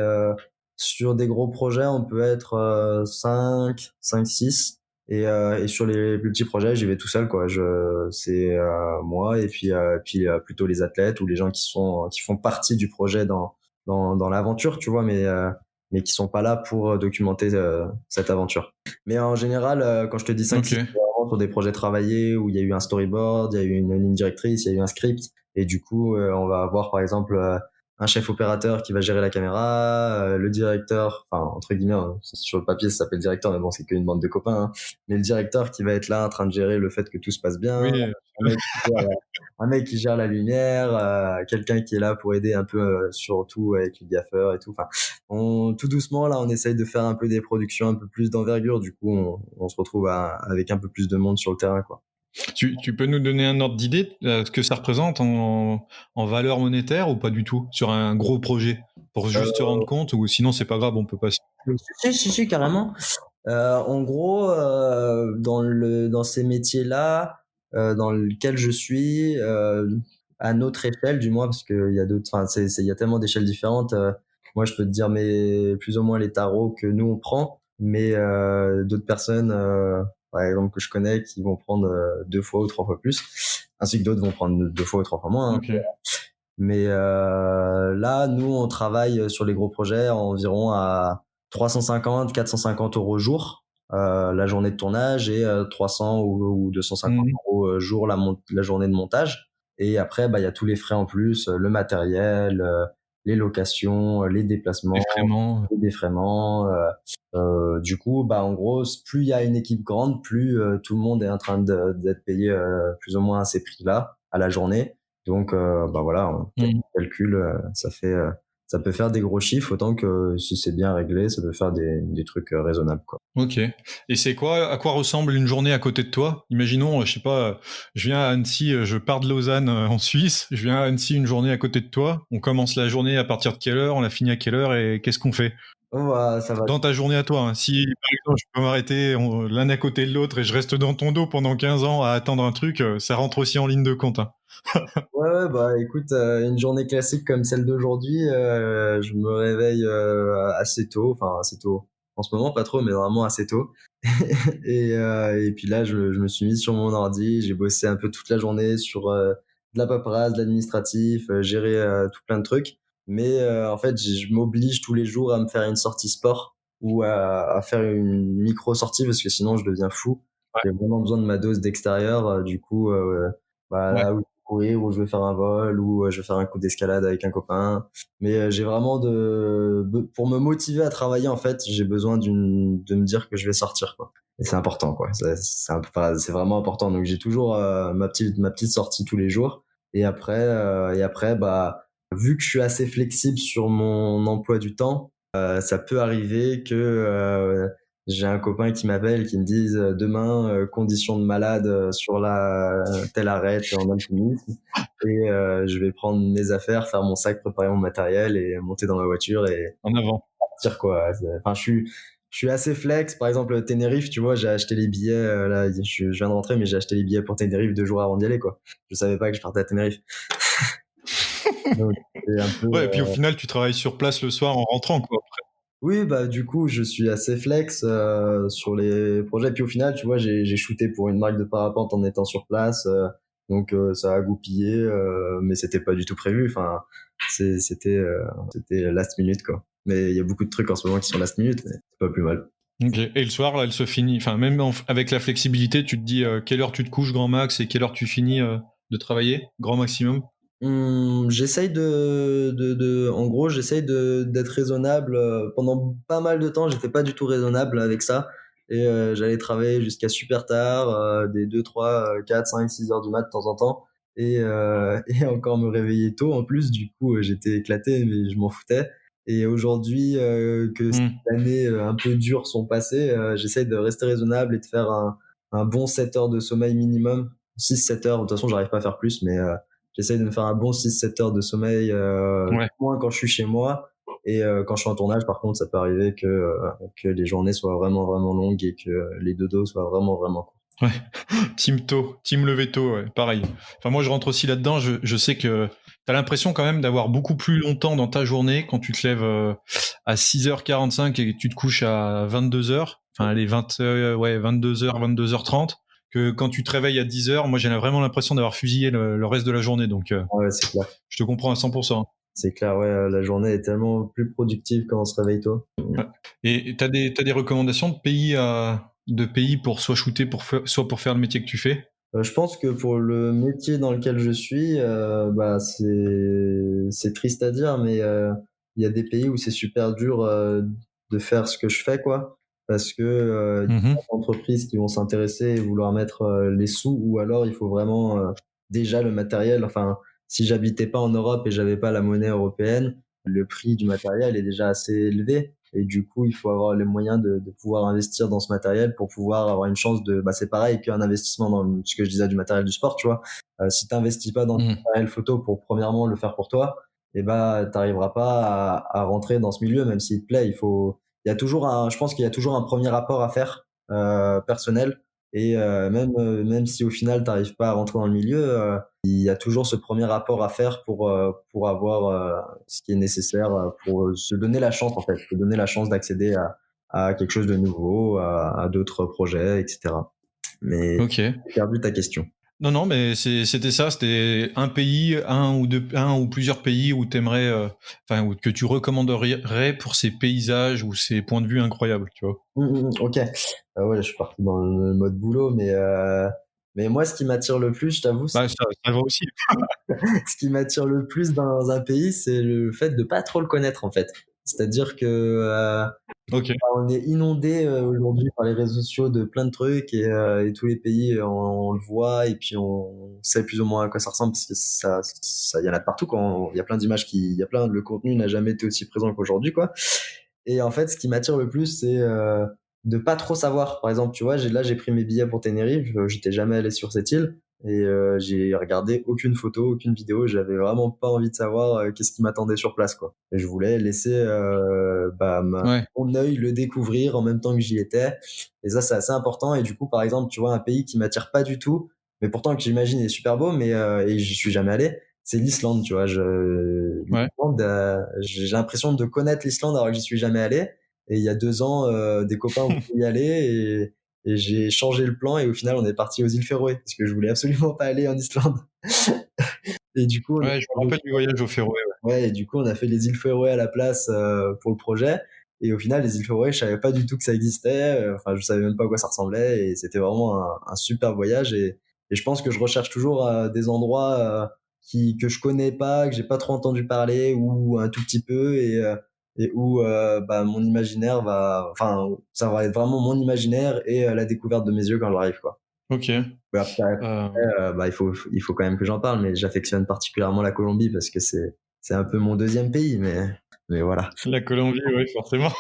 sur des gros projets, on peut être 5, 6. Et sur les plus petits projets, j'y vais tout seul, quoi. C'est moi, et puis plutôt les athlètes ou les gens qui font partie du projet dans l'aventure, tu vois, mais qui sont pas là pour documenter cette aventure. Mais en général, quand je te dis 5, Ok. 6, c'est vraiment sur des projets travaillés où il y a eu un storyboard, il y a eu une ligne directrice, il y a eu un script. Et du coup, on va avoir par exemple un chef opérateur qui va gérer la caméra, le directeur, enfin entre guillemets, hein, sur le papier ça s'appelle directeur, mais bon, c'est qu'une bande de copains, hein. Mais le directeur qui va être là en train de gérer le fait que tout se passe bien, Oui. un mec qui gère, un mec qui gère la lumière, quelqu'un qui est là pour aider un peu sur tout avec les gaffeurs et tout. Enfin, tout doucement là, on essaye de faire un peu des productions un peu plus d'envergure. Du coup, on se retrouve avec un peu plus de monde sur le terrain, quoi. Tu peux nous donner un ordre d'idée de ce que ça représente en valeur monétaire ou pas du tout sur un gros projet pour juste se rendre compte, ou sinon c'est pas grave, on peut passer. Si, carrément. En gros, dans ces métiers-là, dans lequel je suis, à notre échelle, du moins, parce qu'il y a d'autres, enfin, il y a tellement d'échelles différentes. Moi, je peux te dire, mais plus ou moins les tarots que nous on prend, mais d'autres personnes, par exemple que je connais, qui vont prendre 2 fois ou 3 fois plus, ainsi que d'autres vont prendre 2 fois ou 3 fois moins, hein. Ok. Mais là, nous, on travaille sur les gros projets environ à 350, 450 euros jour, la journée de tournage, et 300 ou 250 Mhm. euros jour la journée de montage. Et après, bah, il y a tous les frais en plus, le matériel, les locations, les déplacements, Effraiement. les défraiements. Du coup, bah, en gros, plus il y a une équipe grande, plus tout le monde est en train d'être payé plus ou moins à ces prix-là à la journée. Donc, bah voilà, on Mhm. calcule, ça peut faire des gros chiffres, autant que si c'est bien réglé, ça peut faire des trucs raisonnables, quoi. Ok. Et c'est quoi, à quoi ressemble une journée à côté de toi? Imaginons, je sais pas, je viens à Annecy, je pars de Lausanne en Suisse, je viens à Annecy une journée à côté de toi. On commence la journée à partir de quelle heure? On la finit à quelle heure? Et qu'est-ce qu'on fait? Oh, bah, ça va. Dans ta journée à toi, hein. Si, par exemple, je peux m'arrêter l'un à côté de l'autre et je reste dans ton dos pendant 15 ans à attendre un truc, ça rentre aussi en ligne de compte, hein. Ouais, ouais, bah écoute, une journée classique comme celle d'aujourd'hui, je me réveille assez tôt, enfin assez tôt. En ce moment, pas trop, mais vraiment assez tôt. Et puis là, je me suis mis sur mon ordi, j'ai bossé un peu toute la journée sur de la paperasse, de l'administratif, gérer tout plein de trucs. Mais en fait, je m'oblige tous les jours à me faire une sortie sport ou à faire une micro sortie parce que sinon je deviens fou. j'ai vraiment besoin de ma dose d'extérieur. Du coup, bah, Ouais. là où je vais courir, où je vais faire un vol, ou je vais faire un coup d'escalade avec un copain. Mais j'ai vraiment pour me motiver à travailler, en fait, j'ai besoin de me dire que je vais sortir, quoi. Et c'est important, quoi. C'est vraiment important. Donc j'ai toujours ma petite sortie tous les jours. Et après, bah, vu que je suis assez flexible sur mon emploi du temps, ça peut arriver que j'ai un copain qui m'appelle, qui me dise demain condition de malade sur la telle arrête en alpinisme, et je vais prendre mes affaires, faire mon sac, préparer mon matériel et monter dans ma voiture et En avant. partir, quoi. Enfin, je suis assez flex. Par exemple, Tenerife, tu vois, j'ai acheté les billets là, je viens de rentrer, mais j'ai acheté les billets pour Tenerife 2 jours avant d'y aller, quoi. Je savais pas que je partais à Tenerife. Donc c'est un peu Ouais, et puis au final, tu travailles sur place le soir en rentrant, quoi. oui, bah du coup, je suis assez flex sur les projets. Puis au final, tu vois, j'ai shooté pour une marque de parapente en étant sur place, donc ça a goupillé, mais c'était pas du tout prévu. Enfin, c'était last minute, quoi. Mais il y a beaucoup de trucs en ce moment qui sont last minute, mais c'est pas plus mal. Ok. Et le soir, là, elle se finit. Enfin, même avec la flexibilité, tu te dis quelle heure tu te couches grand max et quelle heure tu finis de travailler grand maximum. J'essaye en gros, j'essaye d'être raisonnable. Pendant pas mal de temps, j'étais pas du tout raisonnable avec ça. Et j'allais travailler jusqu'à super tard, des 2, 3, 4, 5, 6 heures du mat de temps en temps. Et encore me réveiller tôt en plus. Du coup, j'étais éclaté, mais je m'en foutais. Et aujourd'hui, que ces Hmm. années un peu dures sont passées, j'essaye de rester raisonnable et de faire un bon 7 heures de sommeil minimum. 6-7 heures. De toute façon, j'arrive pas à faire plus, mais j'essaye de me faire un bon 6-7 heures de sommeil, Ouais. moins quand je suis chez moi. Et quand je suis en tournage, par contre, ça peut arriver que les journées soient vraiment, vraiment longues et que les dodos soient vraiment, vraiment courts. Ouais. Team tôt, team lever tôt, ouais, pareil. Enfin, moi, je rentre aussi là-dedans. Je sais que t'as l'impression quand même d'avoir beaucoup plus longtemps dans ta journée quand tu te lèves à 6h45 et que tu te couches à 22h. Enfin, allez, 22h, 22h30. Que quand tu te réveilles à 10h, moi, j'ai vraiment l'impression d'avoir fusillé le reste de la journée. Donc, Ah ouais, c'est clair. je te comprends à 100%. C'est clair, ouais, la journée est tellement plus productive quand on se réveille tôt. Ouais. Et t'as des recommandations de pays pour soit shooter, soit pour faire le métier que tu fais? Je pense que pour le métier dans lequel je suis, bah, c'est triste à dire, mais il y a des pays où c'est super dur de faire ce que je fais, quoi. Parce que il y a Mhm. des entreprises qui vont s'intéresser et vouloir mettre les sous, ou alors il faut vraiment déjà le matériel. Enfin, si j'habitais pas en Europe et j'avais pas la monnaie européenne, le prix du matériel est déjà assez élevé. Et du coup, il faut avoir les moyens de pouvoir investir dans ce matériel pour pouvoir avoir une chance bah, c'est pareil qu'un investissement dans ce que je disais du matériel du sport, tu vois. Si t'investis pas dans le Mhm. matériel photo pour premièrement le faire pour toi, et bah, t'arriveras pas à rentrer dans ce milieu, même s'il te plaît. Il y a toujours je pense qu'il y a toujours un premier rapport à faire, personnel. Et même si au final t'arrives pas à rentrer dans le milieu, il y a toujours ce premier rapport à faire pour avoir ce qui est nécessaire pour se donner la chance, en fait, se donner la chance d'accéder à quelque chose de nouveau, à d'autres projets, etc. Mais Ok. j'ai perdu ta question. Non, non, mais c'était ça. C'était un pays, un ou plusieurs pays où t'aimerais, enfin, que tu recommanderais pour ces paysages ou ces points de vue incroyables, tu vois. Ok. Ouais, je suis parti dans le mode boulot, mais moi, ce qui m'attire le plus, je t'avoue, Bah, ça va aussi. ce qui m'attire le plus dans un pays, c'est le fait de pas trop le connaître, en fait. C'est-à-dire que Ok. on est inondé aujourd'hui par les réseaux sociaux de plein de trucs, et tous les pays, on le voit, et puis on sait plus ou moins à quoi ça ressemble, parce que il y en a de partout, quoi. Il y a plein d'images le contenu n'a jamais été aussi présent qu'aujourd'hui, quoi. Et en fait, ce qui m'attire le plus, c'est de pas trop savoir. Par exemple, tu vois, j'ai pris mes billets pour Tenerife. J'étais jamais allé sur cette île, et j'ai regardé aucune photo, aucune vidéo. J'avais vraiment pas envie de savoir qu'est-ce qui m'attendait sur place, quoi. Et je voulais laisser bah, Ouais. mon œil le découvrir en même temps que j'y étais. Et ça, c'est assez important. Et du coup, par exemple, tu vois, un pays qui m'attire pas du tout, mais pourtant que j'imagine est super beau, mais et j'y suis jamais allé, c'est l'Islande, tu vois. Ouais. L'Islande, j'ai l'impression de connaître l'Islande alors que j'y suis jamais allé. Et il y a 2 ans, des copains ont voulu y aller, et j'ai changé le plan, et au final, on est parti aux îles Féroé parce que je voulais absolument pas aller en Islande. Et du coup, Ouais, je me rappelle du voyage au Féroé. ouais, et du coup, on a fait les îles Féroé à la place pour le projet. Et au final, les îles Féroé, je savais pas du tout que ça existait. Enfin, je savais même pas à quoi ça ressemblait. Et c'était vraiment un super voyage. Et je pense que je recherche toujours des endroits que je connais pas, que j'ai pas trop entendu parler, ou un tout petit peu, et où bah, mon imaginaire enfin, ça va être vraiment mon imaginaire et la découverte de mes yeux quand j'arrive, quoi. Ok. Mais après, Euh, bah, il faut quand même que j'en parle, mais j'affectionne particulièrement la Colombie parce que c'est un peu mon deuxième pays, mais voilà. la Colombie, oui, forcément.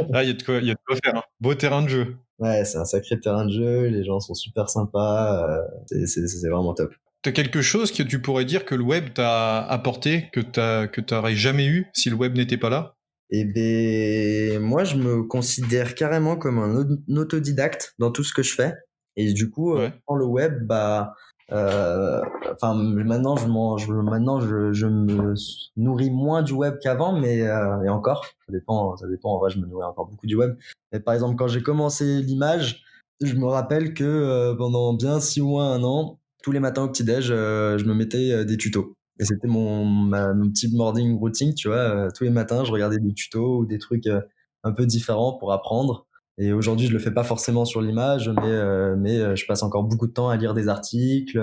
Là, il y a de quoi faire. Hein. Beau terrain de jeu. Ouais, c'est un sacré terrain de jeu, les gens sont super sympas, c'est vraiment top. T'as quelque chose que tu pourrais dire que le web t'a apporté, que t'aurais jamais eu si le web n'était pas là? Et ben, moi, je me considère carrément comme un autodidacte dans tout ce que je fais. Et du coup, Ouais. dans le web, bah, enfin, maintenant, maintenant, je me nourris moins du web qu'avant, mais et encore, ça dépend. En vrai, je me nourris encore beaucoup du web. Mais par exemple, quand j'ai commencé l'image, je me rappelle que pendant bien 6 mois, un an, tous les matins au petit-déj, je me mettais des tutos. Et c'était mon petit morning routine, tu vois. Tous les matins, je regardais des tutos ou des trucs un peu différents pour apprendre. Et aujourd'hui, je le fais pas forcément sur l'image, mais je passe encore beaucoup de temps à lire des articles,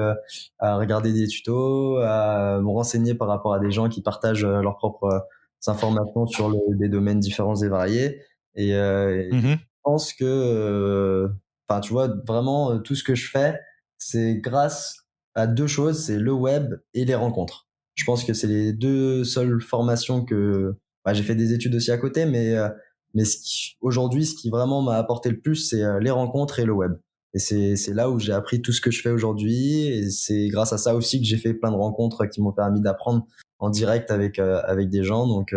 à regarder des tutos, à me renseigner par rapport à des gens qui partagent leurs propres informations sur des domaines différents et variés. Et je Mhm. pense que, enfin, tu vois, vraiment, tout ce que je fais, c'est grâce à deux choses, c'est le web et les rencontres. Je pense que c'est les deux seules formations que bah, j'ai fait des études aussi à côté, mais aujourd'hui, ce qui vraiment m'a apporté le plus, c'est les rencontres et le web. Et c'est là où j'ai appris tout ce que je fais aujourd'hui. Et c'est grâce à ça aussi que j'ai fait plein de rencontres qui m'ont permis d'apprendre en direct avec des gens. Donc,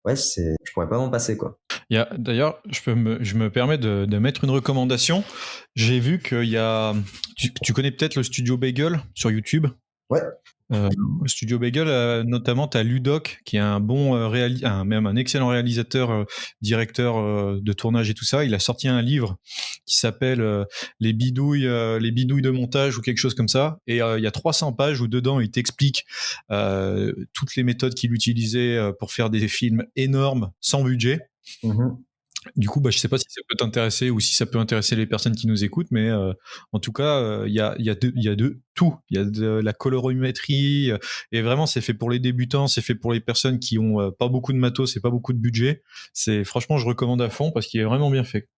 ouais, je pourrais pas m'en passer, quoi. D'ailleurs, je me permets de mettre une recommandation. J'ai vu qu'il y a. Tu connais peut-être le studio Bagel sur YouTube. Ouais. Studio Bagel, notamment, tu as Ludoc, qui est un bon même un excellent réalisateur, directeur de tournage et tout ça. Il a sorti un livre qui s'appelle les bidouilles de montage ou quelque chose comme ça. Et il y a 300 pages où dedans il t'explique toutes les méthodes qu'il utilisait pour faire des films énormes sans budget. Mhm. Du coup, je sais pas si ça peut t'intéresser ou si ça peut intéresser les personnes qui nous écoutent, mais en tout cas, il y a de tout. Il y a de la colorimétrie, et vraiment, c'est fait pour les débutants, c'est fait pour les personnes qui ont pas beaucoup de matos et pas beaucoup de budget. Franchement, je recommande à fond parce qu'il est vraiment bien fait.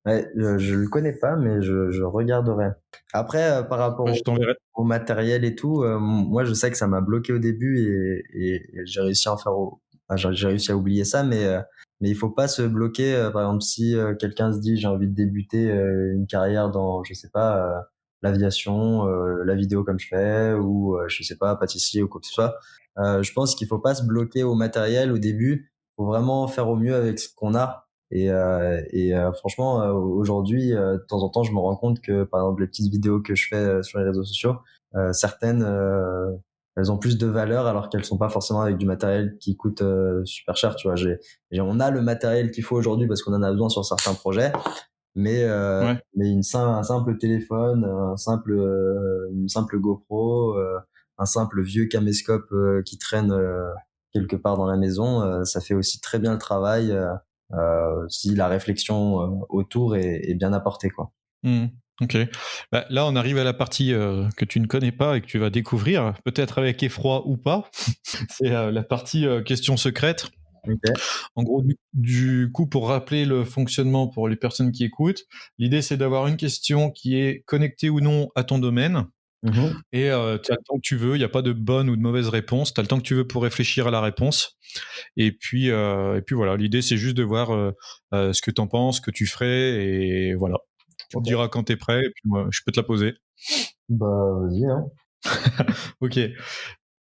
Ouais, je le connais pas, mais je regarderai. Après, par rapport Ouais, je t'enverrai. au matériel et tout, moi, je sais que ça m'a bloqué au début et j'ai réussi à en faire enfin, j'ai réussi à oublier ça, mais il faut pas se bloquer. Par exemple, si quelqu'un se dit j'ai envie de débuter une carrière dans, je sais pas, l'aviation, la vidéo comme je fais, ou je sais pas, pâtissier ou quoi que ce soit, je pense qu'il faut pas se bloquer au matériel au début. Faut vraiment faire au mieux avec ce qu'on a. Et franchement, aujourd'hui, de temps en temps, je me rends compte que, par exemple, les petites vidéos que je fais sur les réseaux sociaux, certaines, elles ont plus de valeur alors qu'elles sont pas forcément avec du matériel qui coûte super cher. Tu vois, on a le matériel qu'il faut aujourd'hui parce qu'on en a besoin sur certains projets, Ouais. mais un simple téléphone, une simple GoPro, un simple vieux caméscope qui traîne quelque part dans la maison, ça fait aussi très bien le travail si la réflexion autour est bien apportée, quoi. Mmh. Ok. Là, on arrive à la partie que tu ne connais pas et que tu vas découvrir, peut-être avec effroi ou pas. C'est la partie question secrète. Ok. En gros, du coup, pour rappeler le fonctionnement pour les personnes qui écoutent, l'idée c'est d'avoir une question qui est connectée ou non à ton domaine. Mhm. Et tu as le temps que tu veux, il n'y a pas de bonne ou de mauvaise réponse, tu as le temps que tu veux pour réfléchir à la réponse. Et puis voilà, l'idée c'est juste de voir ce que tu en penses, ce que tu ferais, et voilà. Tu me Ok. diras quand tu es prêt, et puis moi, je peux te la poser. Bah, vas-y, hein. Ok.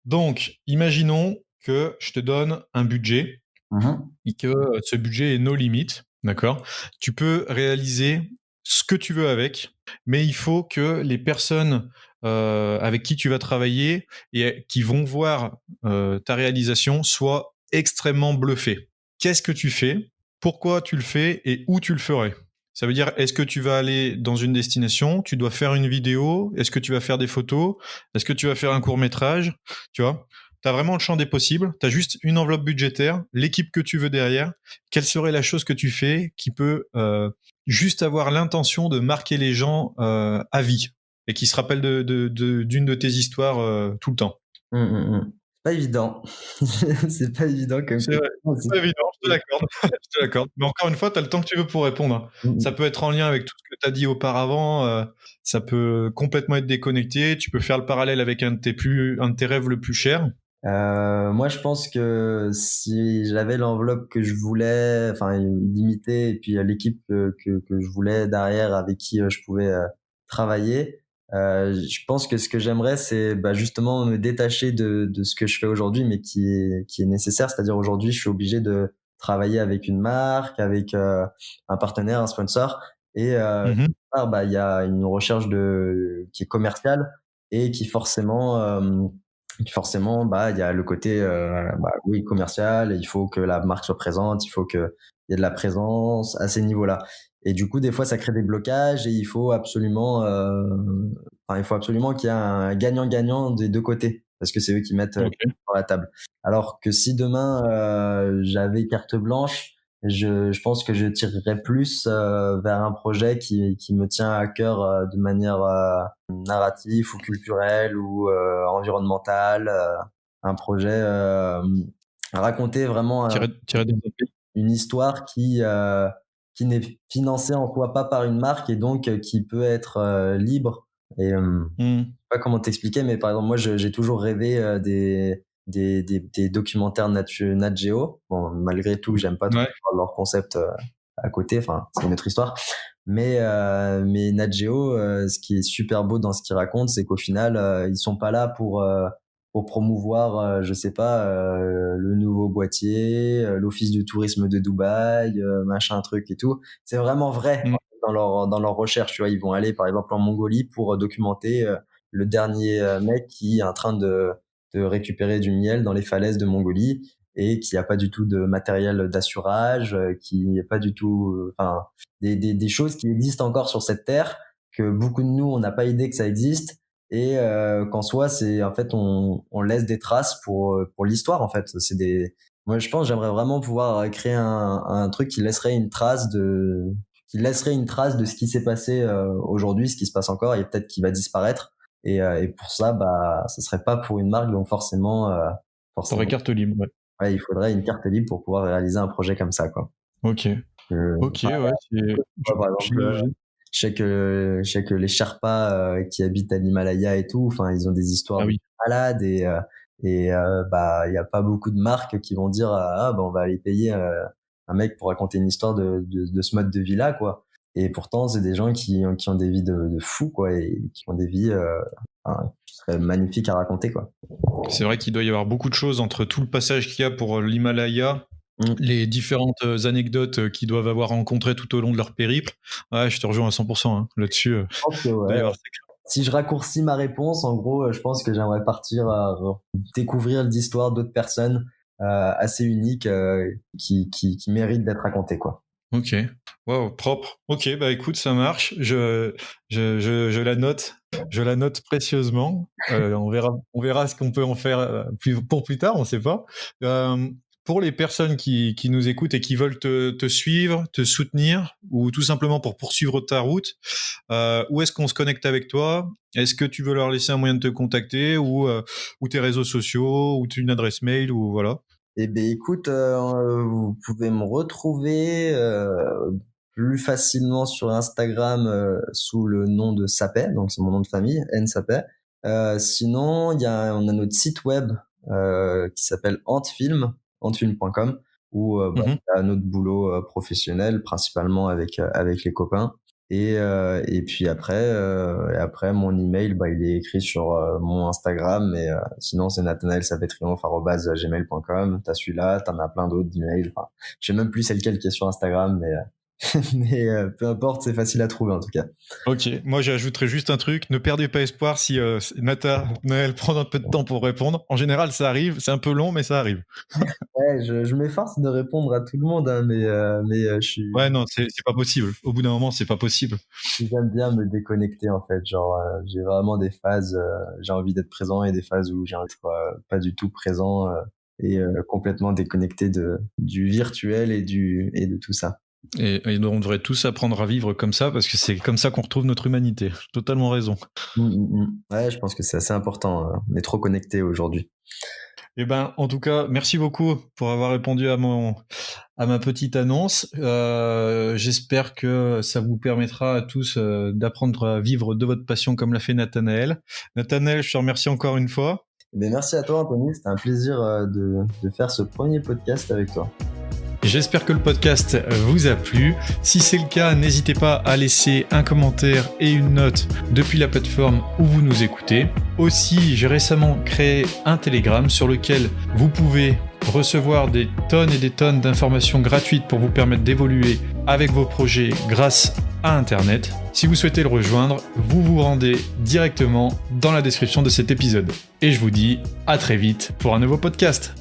Donc, imaginons que je te donne un budget Mhm. et que ce budget est no limite, d'accord? Tu peux réaliser ce que tu veux avec, mais il faut que les personnes avec qui tu vas travailler et qui vont voir ta réalisation soient extrêmement bluffées. Qu'est-ce que tu fais? Pourquoi tu le fais et où tu le ferais? Ça veut dire, est-ce que tu vas aller dans une destination? Tu dois faire une vidéo? Est-ce que tu vas faire des photos? Est-ce que tu vas faire un court-métrage? Tu vois? tu as vraiment le champ des possibles, tu as juste une enveloppe budgétaire, l'équipe que tu veux derrière, quelle serait la chose que tu fais qui peut juste avoir l'intention de marquer les gens à vie et qui se rappellent d'une de tes histoires tout le temps. Pas évident. C'est pas évident comme C'est vrai, question. c'est pas évident, je te l'accorde. Je te l'accorde. Mais encore une fois, tu as le temps que tu veux pour répondre. Hein. Ça peut être en lien avec tout ce que tu as dit auparavant. Ça peut complètement être déconnecté. Tu peux faire le parallèle avec un de tes rêves le plus cher. Moi, je pense que si j'avais l'enveloppe que je voulais, enfin illimitée, et puis l'équipe que je voulais derrière, avec qui je pouvais travailler, je pense que ce que j'aimerais, c'est justement me détacher de ce que je fais aujourd'hui, mais qui est nécessaire. C'est-à-dire aujourd'hui, je suis obligé de travailler avec une marque, avec un partenaire, un sponsor, et Mhm. il y a une recherche qui est commerciale et qui forcément, il y a le côté oui, commercial, et il faut que la marque soit présente, il faut qu'il y ait de la présence à ces niveaux-là. Et du coup, des fois, ça crée des blocages, et il faut absolument qu'il y ait un gagnant-gagnant des deux côtés, parce que c'est eux qui mettent Ok. sur la table. Alors que si demain j'avais carte blanche, je pense que je tirerais plus vers un projet qui me tient à cœur de manière narrative ou culturelle ou environnementale, un projet raconter vraiment Tirer des appels. une histoire qui n'est financée en soi pas par une marque, et donc qui peut être libre. Et Hmm. sais pas comment t'expliquer, mais par exemple, moi, j'ai toujours rêvé des documentaires Nat Geo. Bon, malgré tout, j'aime pas trop Ouais. leur concept à côté. Enfin, c'est une autre histoire. Mais Nat Geo, ce qui est super beau dans ce qu'ils racontent, c'est qu'au final, ils sont pas là pour promouvoir, je sais pas, le nouveau boîtier, l'office du tourisme de Dubaï, machin truc et tout. C'est vraiment vrai Hmm. dans leur recherche. Tu vois, ils vont aller par exemple en Mongolie pour documenter le dernier mec qui est en train de récupérer du miel dans les falaises de Mongolie, et qui a pas du tout de matériel d'assurage, qui n'est pas du tout, enfin, des choses qui existent encore sur cette terre, que beaucoup de nous, on n'a pas idée que ça existe, et qu'en soi, c'est en fait, on laisse des traces pour l'histoire, en fait. Moi, je pense, j'aimerais vraiment pouvoir créer un truc qui laisserait une trace de ce qui s'est passé aujourd'hui, ce qui se passe encore, et peut-être qui va disparaître. Et pour ça, ce serait pas pour une marque, donc T'aurais forcément, carte libre. Ouais. ouais, il faudrait une carte libre pour pouvoir réaliser un projet comme ça, quoi. Ok. Ok. Enfin, Ouais. par exemple, je sais que les Sherpas qui habitent à l'Himalaya et tout, enfin, ils ont des histoires Ah de oui. malades, il y a pas beaucoup de marques qui vont dire on va aller payer un mec pour raconter une histoire de ce mode de vie-là, quoi. Et pourtant, c'est des gens qui ont des vies de fous, quoi, et qui ont des vies qui seraient magnifiques à raconter, quoi. C'est vrai qu'il doit y avoir beaucoup de choses entre tout le passage qu'il y a pour l'Himalaya, les différentes anecdotes qu'ils doivent avoir rencontrées tout au long de leur périple. Ouais, je te rejoins à 100% hein, là-dessus. Je pense que, Il doit y ouais, avoir si je raccourcis ma réponse, en gros, je pense que j'aimerais partir à découvrir l'histoire d'autres personnes assez uniques qui méritent d'être racontées, quoi. Ok. Wow, propre. Ok, bah écoute, ça marche. Je la note. Je la note précieusement. On verra ce qu'on peut en faire pour plus tard, on ne sait pas. Pour les personnes qui nous écoutent et qui veulent te suivre, te soutenir, ou tout simplement pour poursuivre ta route, où est-ce qu'on se connecte avec toi? Est-ce que tu veux leur laisser un moyen de te contacter, ou tes réseaux sociaux, ou une adresse mail, ou voilà? Eh ben écoute, vous pouvez me retrouver plus facilement sur Instagram sous le nom de Sapet, donc c'est mon nom de famille, N Sapet. Sinon, on a notre site web qui s'appelle Antfilm, antfilm.com, où Mhm. il y a notre boulot professionnel, principalement avec les copains. Et puis après, mon email, il est écrit sur mon Instagram, mais sinon c'est nathanaelsapetriomphe@gmail.com. T'as celui-là, t'en as plein d'autres d'emails. Enfin, je sais même plus c'est lequel qui est sur Instagram, mais Mais peu importe, c'est facile à trouver en tout cas. Ok, moi j'ajouterais juste un truc, ne perdez pas espoir si Nathanaël prend un peu de temps pour répondre. En général, ça arrive, c'est un peu long, mais ça arrive. Ouais, je m'efforce de répondre à tout le monde, hein, mais Ouais, non, c'est pas possible. Au bout d'un moment, c'est pas possible. j'aime bien me déconnecter en fait. Genre, j'ai vraiment des phases, j'ai envie d'être présent et des phases où j'ai envie d'être pas du tout présent et complètement déconnecté du virtuel et de tout ça. Et on devrait tous apprendre à vivre comme ça parce que c'est comme ça qu'on retrouve notre humanité. Totalement raison. Ouais, je pense que c'est assez important. On est trop connectés aujourd'hui. Eh ben, en tout cas, merci beaucoup pour avoir répondu à ma petite annonce. J'espère que ça vous permettra à tous d'apprendre à vivre de votre passion comme l'a fait Nathanaël. Nathanaël, je te remercie encore une fois. Mais merci à toi, Anthony. C'était un plaisir de faire ce premier podcast avec toi. J'espère que le podcast vous a plu. Si c'est le cas, n'hésitez pas à laisser un commentaire et une note depuis la plateforme où vous nous écoutez. Aussi, j'ai récemment créé un Telegram sur lequel vous pouvez recevoir des tonnes et des tonnes d'informations gratuites pour vous permettre d'évoluer avec vos projets grâce à Internet. Si vous souhaitez le rejoindre, vous vous rendez directement dans la description de cet épisode. Et je vous dis à très vite pour un nouveau podcast.